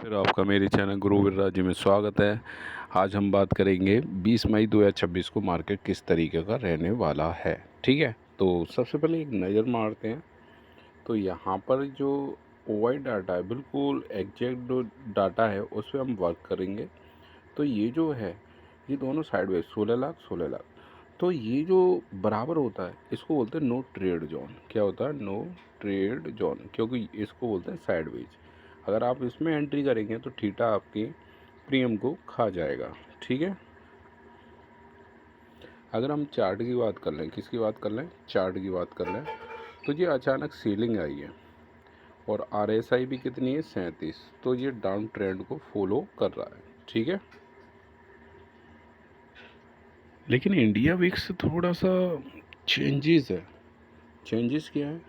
फिर आपका मेरे चैनल गुरु विराज में स्वागत है। आज हम बात करेंगे 20 मई 2026 को मार्केट किस तरीके का रहने वाला है। ठीक है, तो सबसे पहले एक नज़र मारते हैं। तो यहाँ पर जो ओवाई डाटा है, बिल्कुल एग्जैक्ट जो डाटा है उस पर हम वर्क करेंगे। तो ये जो है, ये दोनों साइडवेज 16 लाख 16 लाख, तो ये जो बराबर होता है इसको बोलते हैं नो ट्रेड जोन। क्या होता है? नो ट्रेड जोन, क्योंकि इसको बोलते हैं साइडवेज। अगर आप इसमें एंट्री करेंगे तो थीटा आपकी प्रीमियम को खा जाएगा। ठीक है, अगर हम चार्ट की बात कर लें, किसकी बात कर लें? चार्ट की बात कर लें, तो ये अचानक सीलिंग आई है और RSI भी कितनी है? 37। तो ये डाउन ट्रेंड को फॉलो कर रहा है। ठीक है, लेकिन इंडिया विक्स थोड़ा सा चेंजेस है। चेंजेस क्या है?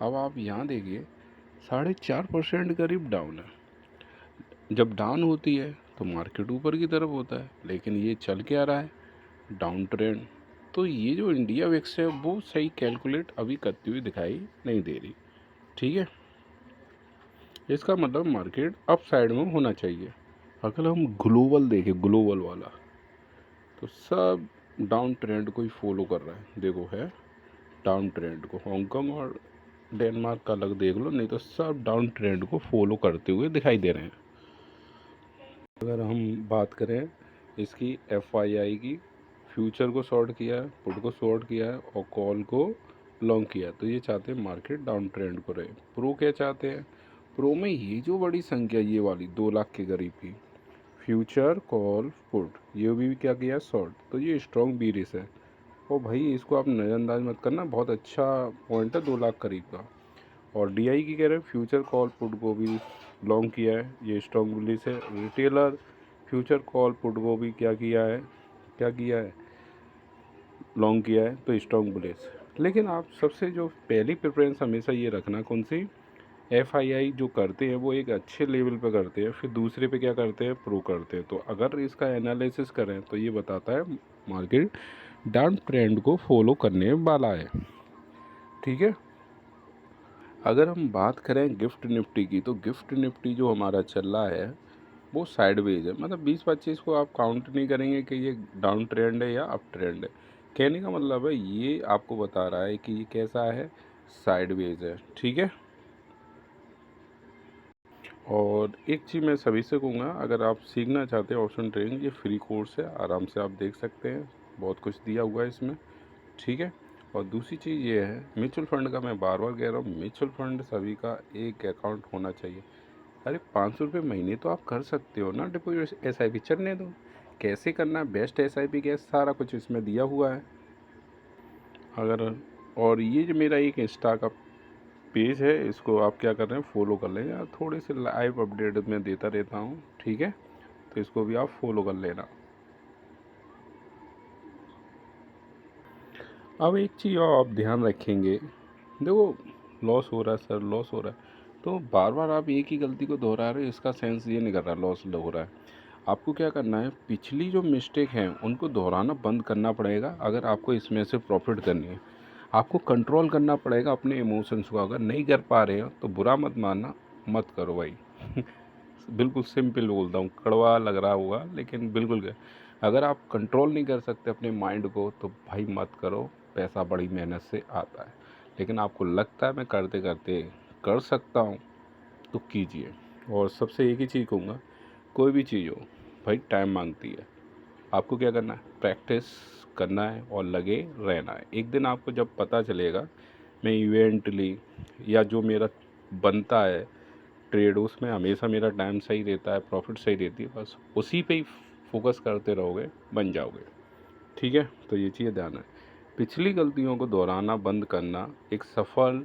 अब आप यहाँ देखिए, 4.5% करीब डाउन है। जब डाउन होती है तो मार्केट ऊपर की तरफ होता है, लेकिन ये चल क्या रहा है? Down trend. तो ये जो इंडिया विक्स है वो सही कैलकुलेट अभी करती हुई दिखाई नहीं दे रही। ठीक है, इसका मतलब मार्केट अप साइड में होना चाहिए। अगर हम ग्लोबल देखें, ग्लोबल वाला, तो सब डाउन ट्रेंड को ही फॉलो कर रहा है। देखो है डाउन ट्रेंड को, हांगकांग और डेनमार्क का अलग देख लो, नहीं तो सब डाउन ट्रेंड को फॉलो करते हुए दिखाई दे रहे हैं। अगर हम बात करें इसकी FII की, फ्यूचर को शॉर्ट किया है, पुट को शॉर्ट किया है और कॉल को लॉन्ग किया, तो ये चाहते हैं मार्केट डाउन ट्रेंड को रहे। प्रो क्या चाहते हैं? प्रो में ये जो बड़ी संख्या, ये वाली 2 लाख के करीब की फ्यूचर कॉल पुट, ये भी क्या किया? शॉर्ट। तो ये स्ट्रॉन्ग बीरिश है। और भाई इसको आप नज़रअंदाज मत करना, बहुत अच्छा पॉइंट है 2 लाख करीब का। और DI की कह रहे हैं फ्यूचर कॉल पुट को भी लॉन्ग किया है, ये स्ट्रॉन्ग बुलिश है। रिटेलर फ्यूचर कॉल पुट को भी क्या किया है? क्या किया है? लॉन्ग किया है, तो स्ट्रॉन्ग बुलिश। लेकिन आप सबसे जो पहली प्रेफरेंस हमेशा ये रखना, कौन सी? FII जो करते हैं वो एक अच्छे लेवल पे करते हैं, फिर दूसरे पे क्या करते हैं? प्रो करते हैं। तो अगर इसका एनालिसिस करें तो ये बताता है मार्केट डाउन ट्रेंड को फॉलो करने वाला है। ठीक है, अगर हम बात करें गिफ्ट निफ्टी की, तो गिफ्ट निफ्टी जो हमारा चल रहा है वो साइडवेज है। मतलब 20-25 को आप काउंट नहीं करेंगे कि ये डाउन ट्रेंड है या अप ट्रेंड है। कहने का मतलब है ये आपको बता रहा है कि ये कैसा है? साइडवेज है। ठीक है, और एक चीज़ मैं सभी से कहूँगा, अगर आप सीखना चाहते हैं ऑप्शन ट्रेडिंग, ये फ्री कोर्स है, आराम से आप देख सकते हैं, बहुत कुछ दिया हुआ है इसमें। ठीक है, और दूसरी चीज़ ये है, म्यूचुअल फंड का मैं बार बार कह रहा हूँ, म्यूचुअल फंड सभी का एक अकाउंट होना चाहिए। अरे 500 रुपये महीने तो आप कर सकते हो ना डिपॉजिट। SIP चढ़ने दो, कैसे करना है, बेस्ट SIP क्या है, सारा कुछ इसमें दिया हुआ है। अगर, और ये जो मेरा एक इंस्टा का पेज है, इसको आप क्या कर रहे हैं? फॉलो कर लेंगे। थोड़े से लाइव अपडेट मैं देता रहता हूँ। ठीक है, तो इसको भी आप फॉलो कर लेना। अब एक चीज़ और आप ध्यान रखेंगे, देखो लॉस हो रहा है सर, लॉस हो रहा है, तो बार बार आप एक ही गलती को दोहरा रहे हो, इसका सेंस ये नहीं कर रहा लॉस हो रहा है। आपको क्या करना है? पिछली जो मिस्टेक हैं उनको दोहराना बंद करना पड़ेगा। अगर आपको इसमें से प्रॉफिट करनी है, आपको कंट्रोल करना पड़ेगा अपने इमोशंस को। अगर नहीं कर पा रहे हो तो बुरा मत मानना, मत करो भाई। बिल्कुल सिंपल बोलता हूँ, कड़वा लग रहा होगा लेकिन बिल्कुल अगर आप कंट्रोल नहीं कर सकते अपने माइंड को तो भाई मत करो। पैसा बड़ी मेहनत से आता है, लेकिन आपको लगता है मैं करते करते कर सकता हूँ तो कीजिए। और सबसे एक ही चीज़ कहूँगा, कोई भी चीज़ हो भाई टाइम मांगती है। आपको क्या करना है? प्रैक्टिस करना है और लगे रहना है। एक दिन आपको जब पता चलेगा मैं इवेंटली, या जो मेरा बनता है ट्रेड, उसमें हमेशा मेरा टाइम सही रहता है, प्रॉफिट सही रहती है, बस उसी पे ही फोकस करते रहोगे, बन जाओगे। ठीक है, तो ये चीज़ ध्यान है। पिछली गलतियों को दोहराना बंद करना एक सफल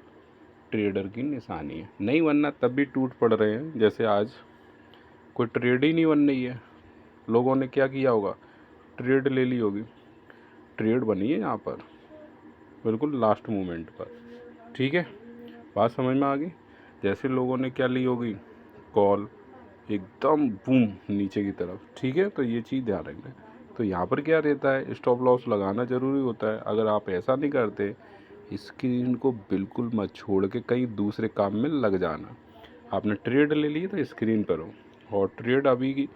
ट्रेडर की निशानी है। नहीं बनना तब भी टूट पड़ रहे हैं, जैसे आज कोई ट्रेड ही नहीं बन रही है, लोगों ने क्या किया होगा? ट्रेड ले ली होगी। ट्रेड बनी है यहाँ पर बिल्कुल लास्ट मोमेंट पर। ठीक है, बात समझ में आ गई? जैसे लोगों ने क्या ली होगी? कॉल, एकदम बूम नीचे की तरफ। ठीक है, तो ये चीज़ ध्यान रखना है। तो यहाँ पर क्या रहता है? स्टॉप लॉस लगाना ज़रूरी होता है। अगर आप ऐसा नहीं करते, स्क्रीन को बिल्कुल मत छोड़ के कहीं दूसरे काम में लग जाना। आपने ट्रेड ले ली तो स्क्रीन पर हो, और ट्रेड अभी की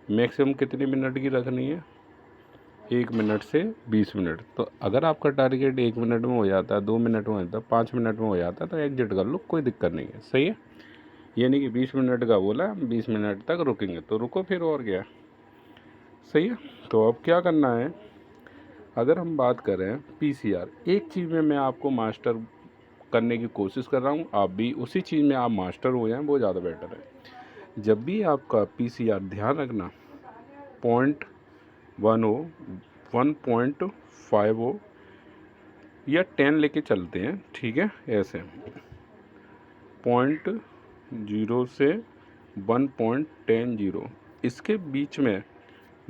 मैक्सिमम कितने मिनट की रखनी है, 1 मिनट से 20 मिनट। तो अगर आपका टारगेट 1 मिनट में हो जाता है, 2 मिनट में हो जाता है, 5 मिनट में हो जाता है तो एग्जिट कर लो, कोई दिक्कत नहीं है। सही है, ये नहीं कि 20 मिनट का बोला 20 मिनट तक रुकेंगे तो रुको फिर, और क्या। सही है, तो अब क्या करना है, अगर हम बात करें पीसीआर, एक चीज़ में मैं आपको मास्टर करने की कोशिश कर रहा हूँ, आप भी उसी चीज़ में आप मास्टर हो जाएं, वो ज़्यादा बेटर है। जब भी आपका पीसीआर, ध्यान रखना, 0.1 हो, 1.5 हो या 10 लेके चलते हैं, ठीक है, ऐसे 0.0 से 1.10, इसके बीच में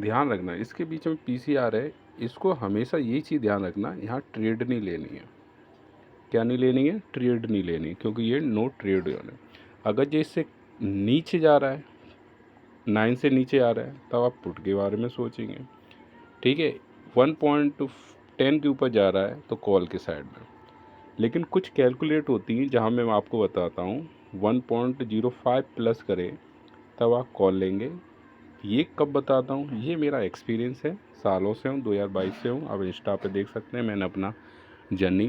ध्यान रखना, इसके बीच में पीसीआर है, इसको हमेशा यही चीज़ ध्यान रखना, यहाँ ट्रेड नहीं लेनी है। क्या नहीं लेनी है, ट्रेड नहीं लेनी, क्योंकि ये नो ट्रेड जोन है। अगर ये इससे नीचे जा रहा है, 9 से नीचे आ रहा है, तब आप पुट के बारे में सोचेंगे, ठीक है। 1.10 के ऊपर जा रहा है तो कॉल के साइड में। लेकिन कुछ कैलकुलेट होती हैं जहाँ मैं आपको बताता हूँ, 1.05 प्लस करे तब आप कॉल लेंगे। ये कब बताता हूँ, ये मेरा एक्सपीरियंस है, सालों से हूँ, 2022 से हूँ। आप इंस्टा पे देख सकते हैं, मैंने अपना जर्नी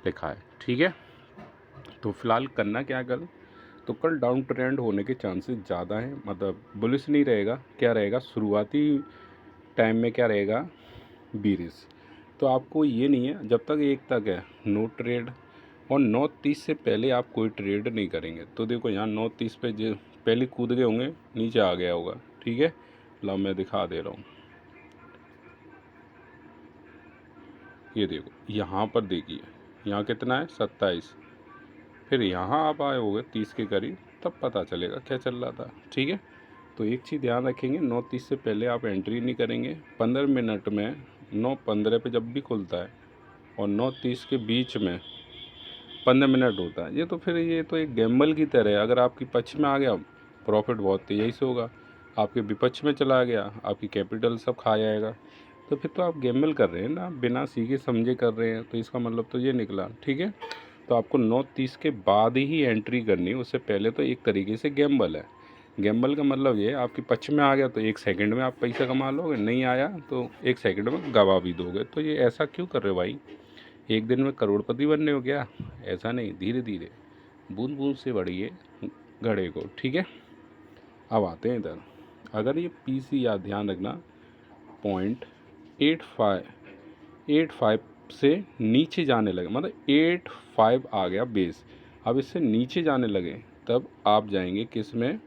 लिखा है, ठीक है। तो फिलहाल करना क्या कल, तो कल डाउन ट्रेंड होने के चांसेस ज़्यादा हैं, मतलब बुलिश नहीं रहेगा, क्या रहेगा शुरुआती टाइम में, क्या रहेगा बीरिश। तो आपको ये नहीं है, जब तक 1 तक है नो ट्रेड, और 9:30 से पहले आप कोई ट्रेड नहीं करेंगे। तो देखो यहाँ 9:30 पे जो पहले कूद गए होंगे, नीचे आ गया होगा, ठीक है। लो मैं दिखा दे रहा हूँ, ये देखो यहाँ पर देखिए, यहाँ कितना है 27, फिर यहाँ आप आए होंगे 30 के करीब, तब पता चलेगा क्या चल रहा था, ठीक है। तो एक चीज़ ध्यान रखेंगे, 9:30 से पहले आप एंट्री नहीं करेंगे। 15 मिनट में 9:15 पे जब भी खुलता है और 9:30 के बीच में 15 मिनट होता है, ये तो एक गैम्बल की तरह है। अगर आपकी पक्ष में आ गया, प्रॉफिट बहुत तेज़ी से होगा, आपके विपक्ष में चला गया, आपकी कैपिटल सब खा जाएगा। तो फिर तो आप गैम्बल कर रहे हैं ना, बिना सीखे समझे कर रहे हैं, तो इसका मतलब तो ये निकला, ठीक है। तो आपको 9:30 के बाद ही एंट्री करनी है, उससे पहले तो एक तरीके से गैम्बल है। गैम्बल का मतलब ये है, आपके पक्ष में आ गया तो 1 सेकंड में आप पैसा कमा लोगे, नहीं आया तो 1 सेकंड में गवा भी दोगे। तो ये ऐसा क्यों कर रहे हो भाई, एक दिन में करोड़पति बनने हो क्या, ऐसा नहीं, धीरे धीरे बूंद बूंद से बढ़िए घड़े को, ठीक है। अब आते हैं इधर, अगर ये पीसी या ध्यान रखना 0.85 से नीचे जाने लगे, मतलब 85 आ गया बेस, अब इससे नीचे जाने लगे तब आप जाएंगे किस में,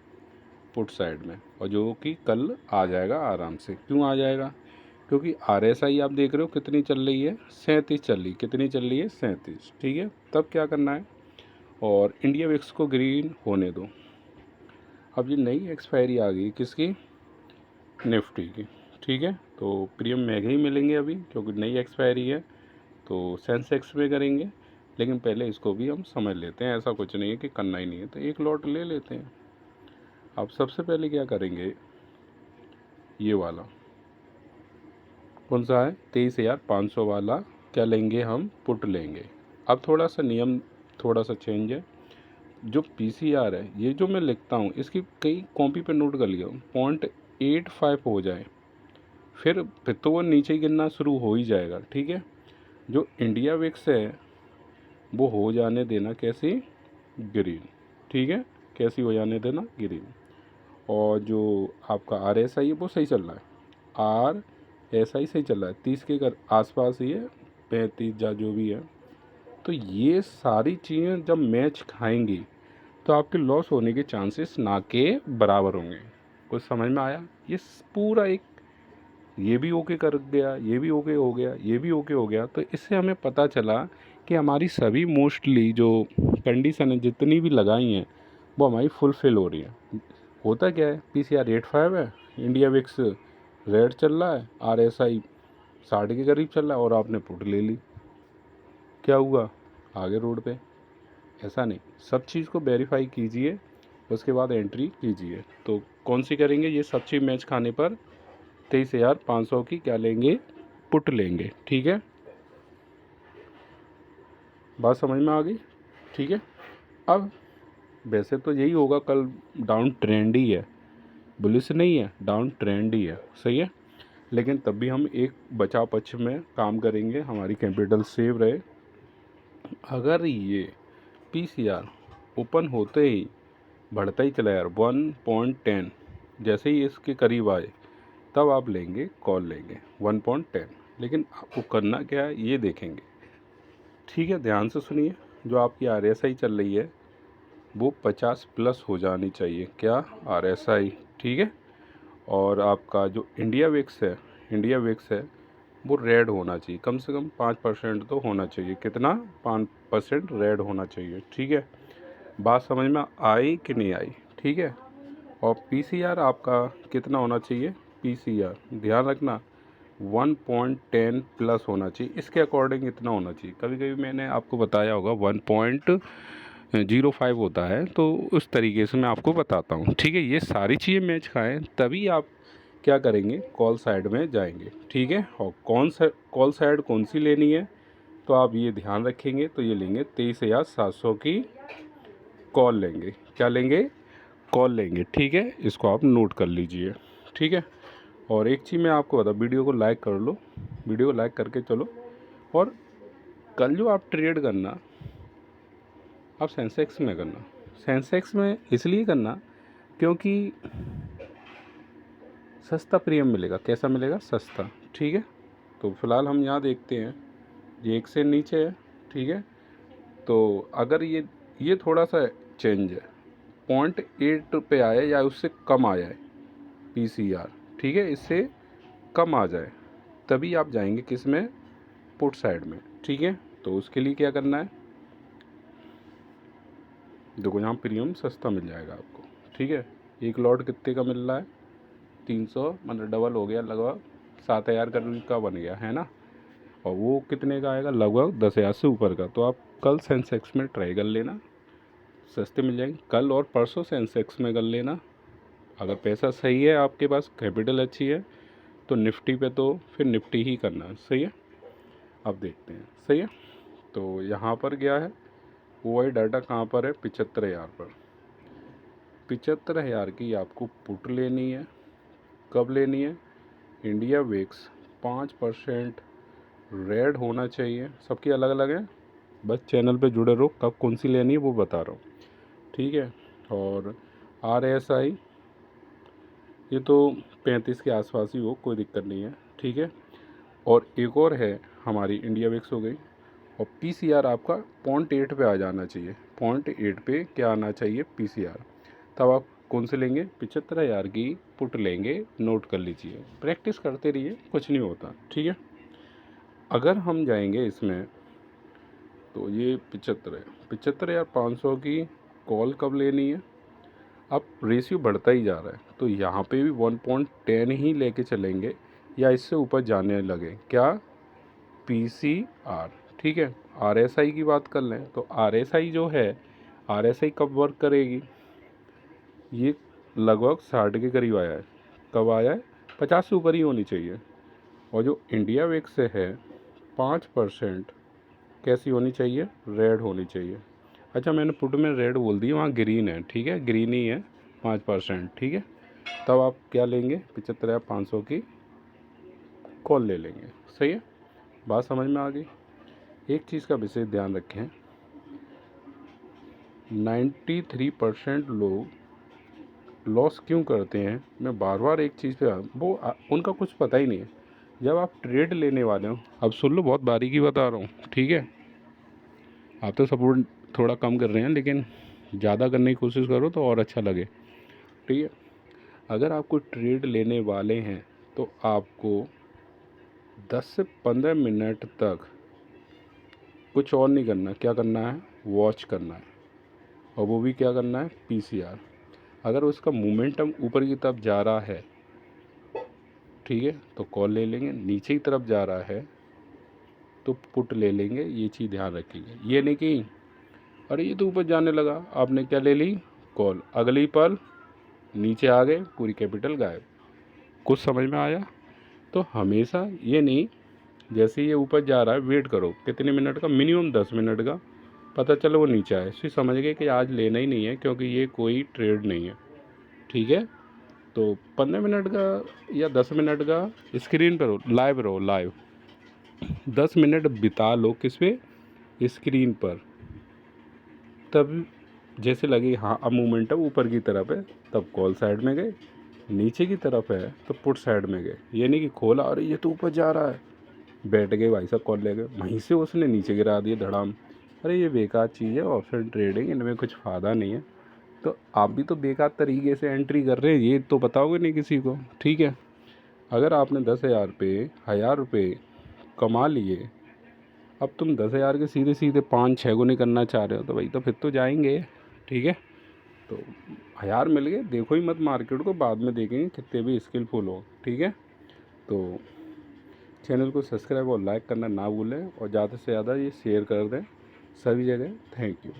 पुट साइड में, और जो कि कल आ जाएगा आराम से। क्यों आ जाएगा, क्योंकि RSI आप देख रहे हो कितनी चल रही है, 37 चल रही, कितनी चल रही है 37, ठीक है। तब क्या करना है, और इंडिया विक्स को ग्रीन होने दो। अब ये नई एक्सपायरी आ गई किसकी, निफ्टी की, ठीक है। तो प्रीमियम महंगे ही मिलेंगे अभी, क्योंकि नई एक्सपायरी है, तो सेंसेक्स में करेंगे। लेकिन पहले इसको भी हम समझ लेते हैं, ऐसा कुछ नहीं है कि करना ही नहीं है, तो एक लॉट ले लेते हैं। अब सबसे पहले क्या करेंगे, ये वाला कौन सा है, 23,500 वाला क्या लेंगे, हम पुट लेंगे। अब थोड़ा सा नियम थोड़ा सा चेंज है, जो पीसीआर है, ये जो मैं लिखता हूँ, इसकी कई कॉपी पे नोट कर लिया, 0.85 हो जाए, फिर तो वो नीचे ही गिरना शुरू हो ही जाएगा, ठीक है। जो इंडिया विक्स है वो हो जाने देना कैसी, ग्रीन, ठीक है, कैसी हो जाने देना, ग्रीन। और जो आपका RSI है वो सही चल रहा है, RSI सही चल रहा है, 30 के आसपास ही है, 35 या जो भी है। तो ये सारी चीज़ें जब मैच खाएंगी तो आपके लॉस होने के चांसेस ना के बराबर होंगे। कुछ समझ में आया, ये पूरा एक, ये भी ओके कर गया, ये भी ओके हो गया, ये भी ओके हो गया। तो इससे हमें पता चला कि हमारी सभी मोस्टली जो कंडीशन है जितनी भी लगाई हैं वो हमारी फुलफिल हो रही है। होता क्या है, पीसीआर 85 है, इंडिया विक्स रेड चल रहा है, RSI 60 के करीब चल रहा है, और आपने पुट ले ली, क्या हुआ, आगे रोड पे। ऐसा नहीं, सब चीज़ को वेरीफाई कीजिए, उसके बाद एंट्री कीजिए। तो कौन सी करेंगे, ये सब चीज़ मैच खाने पर 23,500 की क्या लेंगे, पुट लेंगे, ठीक है। बात समझ में आ गई, ठीक है। अब वैसे तो यही होगा, कल डाउन ट्रेंड ही है, बुलिश नहीं है, डाउन ट्रेंड ही है, सही है। लेकिन तब भी हम एक बचाव पक्ष में काम करेंगे, हमारी कैपिटल सेव रहे। अगर ये पीसीआर ओपन होते ही बढ़ता ही चला यार 1.10, जैसे ही इसके करीब आए तब आप लेंगे, कॉल लेंगे 1.10। लेकिन आपको करना क्या है ये देखेंगे, ठीक है। ध्यान से सुनिए, जो आपकी आरएसआई चल रही है वो 50 प्लस हो जानी चाहिए, क्या आरएसआई, ठीक है। और आपका जो इंडिया विक्स है वो रेड होना चाहिए, कम से कम 5% तो होना चाहिए। कितना? 5% रेड होना चाहिए, ठीक है। बात समझ में आई कि नहीं आई? ठीक है। और पीसीआर आपका कितना होना चाहिए? पीसीआर ध्यान रखना 1.10 प्लस होना चाहिए, इसके अकॉर्डिंग इतना होना चाहिए। कभी कभी मैंने आपको बताया होगा 1.05 होता है, तो उस तरीके से मैं आपको बताता हूँ, ठीक है। ये सारी चीज़ें मैच खाएँ तभी आप क्या करेंगे, कॉल साइड में जाएंगे, ठीक है। और कॉल साइड कौन सी लेनी है, तो आप ये ध्यान रखेंगे, तो ये लेंगे 23,700 की कॉल लेंगे। क्या लेंगे? कॉल लेंगे, ठीक है। इसको आप नोट कर लीजिए, ठीक है। और एक चीज़ मैं आपको बता, वीडियो को लाइक कर लो, वीडियो को लाइक करके चलो। और कल जो आप ट्रेड करना, आप सेंसेक्स में करना। सेंसेक्स में इसलिए करना क्योंकि सस्ता प्रीमियम मिलेगा। कैसा मिलेगा? सस्ता, ठीक है। तो फिलहाल हम यहाँ देखते हैं ये एक से नीचे है, ठीक है। तो अगर ये थोड़ा सा चेंज है, 0.8 पे आए या उससे कम आ जाए पीसीआर, ठीक है, इससे कम आ जाए तभी आप जाएंगे किस में? पुट साइड में, ठीक है। तो उसके लिए क्या करना है, देखो यहाँ प्रीमियम सस्ता मिल जाएगा आपको, ठीक है। एक लॉट कितने का मिल रहा है? 300, मतलब डबल हो गया, लगभग 7,000 का बन गया है ना। और वो कितने का आएगा? लगभग 10,000 से ऊपर का। तो आप कल सेंसेक्स में ट्राई कर लेना, सस्ते मिल जाएंगे। कल और परसों सेंसेक्स में कर लेना। अगर पैसा सही है, आपके पास कैपिटल अच्छी है, तो निफ्टी पे तो फिर निफ्टी ही करना है, सही है। अब देखते हैं, सही है। तो यहाँ पर क्या है, वही डाटा कहाँ पर है? 75,000 पर। 75,000 की आपको पुट लेनी है। कब लेनी है? इंडिया विक्स 5% रेड होना चाहिए। सबकी अलग अलग है, बस चैनल पे जुड़े रहो, कब कौन सी लेनी है वो बता रहा हूँ, ठीक है। और आरएसआई ये तो 35 के आसपास ही हो, कोई दिक्कत नहीं है, ठीक है। और एक और है हमारी इंडिया विक्स हो गई। और पीसीआर आपका 0.8 पे आ जाना चाहिए। 0.8 पे क्या आना चाहिए? पीसीआर। तब आप कौन से लेंगे? 75,000 की पुट लेंगे, नोट कर लीजिए। प्रैक्टिस करते रहिए, कुछ नहीं होता, ठीक है। अगर हम जाएंगे इसमें, तो ये 75,500 की कॉल कब लेनी है? अब रेशियो बढ़ता ही जा रहा है, तो यहाँ पे भी 1.10 ही लेके चलेंगे या इससे ऊपर जाने लगे, क्या? पीसीआर, ठीक है। आरएसआई की बात कर लें, तो आरएसआई जो है, आरएसआई कब वर्क करेगी? ये लगभग 60 के करीब आया है। कब आया है? 50 से ऊपर ही होनी चाहिए। और जो इंडिया विक्स है 5% कैसी होनी चाहिए? रेड होनी चाहिए। अच्छा, मैंने पुट में रेड बोल दी, वहाँ ग्रीन है, ठीक है, ग्रीन ही है 5%, ठीक है। तब आप क्या लेंगे? 75,500 की कॉल ले लेंगे, सही है। बात समझ में आ गई। एक चीज़ का विशेष ध्यान रखें, 93% लोग लॉस क्यों करते हैं? मैं बार बार एक चीज़ पे उनका कुछ पता ही नहीं है। जब आप ट्रेड लेने वाले हो, अब सुन लो, बहुत बारीकी बता रहा हूँ, ठीक है। आप तो सपोर्ट थोड़ा कम कर रहे हैं, लेकिन ज़्यादा करने की कोशिश करो तो और अच्छा लगे, ठीक है। अगर आपको ट्रेड लेने वाले हैं तो आपको 10 से 15 मिनट तक कुछ और नहीं करना। क्या करना है? वॉच करना है। और वो भी क्या करना है? पीसीआर। अगर उसका मोमेंटम ऊपर की तरफ जा रहा है, ठीक है, तो कॉल ले लेंगे। नीचे की तरफ जा रहा है तो पुट ले लेंगे। ये चीज़ ध्यान रखिएगा। ये नहीं कि अरे ये तो ऊपर जाने लगा, आपने क्या ले ली? कॉल। अगली पल नीचे आ गए, पूरी कैपिटल गायब। कुछ समझ में आया? तो हमेशा ये नहीं, जैसे ये ऊपर जा रहा है वेट करो, कितने मिनट का? मिनिमम 10 मिनट का। पता चलो वो नीचे आए, फिर समझ गए कि आज लेना ही नहीं है, क्योंकि ये कोई ट्रेड नहीं है, ठीक है। तो 15 मिनट का या 10 मिनट का स्क्रीन पर रहो लाइव 10 मिनट बिता लो किस पे, स्क्रीन पर। तब जैसे लगे हाँ अब मोमेंटम ऊपर की तरफ है, तब कॉल साइड में गए, नीचे की तरफ है तो पुट साइड में गए। ये नहीं कि खोला अरे ये तो ऊपर जा रहा है, बैठ गए भाई साहब कॉल ले गए, वहीं से उसने नीचे गिरा दिया धड़ाम। अरे ये बेकार चीज़ है ऑप्शन ट्रेडिंग, इनमें कुछ फ़ायदा नहीं है। तो आप भी तो बेकार तरीके से एंट्री कर रहे हैं, ये तो बताओगे नहीं किसी को, ठीक है। अगर आपने 10,000 रुपये कमा लिए, अब तुम 10,000 के सीधे सीधे 5-6 गुने करना चाह रहे हो, तो भाई तो फिर तो जाएंगे, ठीक है। तो 1,000 मिल गए, देखो ही मत मार्केट को, बाद में देखेंगे कितने भी स्किलफुल हो, ठीक है। तो चैनल को सब्सक्राइब और लाइक करना ना भूलें, और ज़्यादा से ज़्यादा ये शेयर कर दें सभी जगह। Thank you.